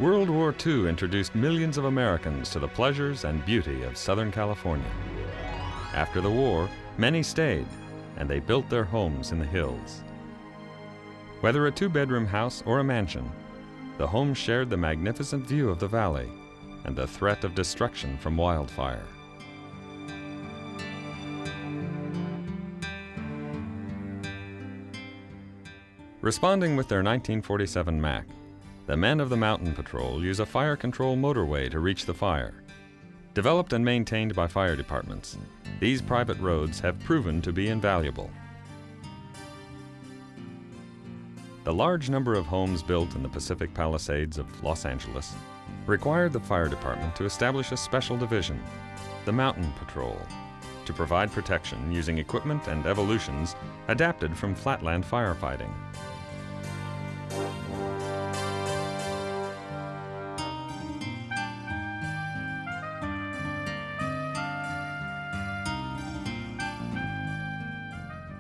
World War II introduced millions of Americans to the pleasures and beauty of Southern California. After the war, many stayed, and they built their homes in the hills. Whether a two-bedroom house or a mansion, the homes shared the magnificent view of the valley and the threat of destruction from wildfire. Responding with their 1947 Mack, the men of the Mountain Patrol use a fire control motorway to reach the fire. Developed and maintained by fire departments, these private roads have proven to be invaluable. The large number of homes built in the Pacific Palisades of Los Angeles required the fire department to establish a special division, the Mountain Patrol, to provide protection using equipment and evolutions adapted from flatland firefighting.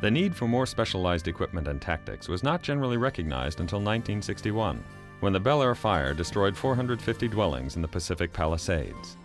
The need for more specialized equipment and tactics was not generally recognized until 1961, when the Bel Air fire destroyed 450 dwellings in the Pacific Palisades.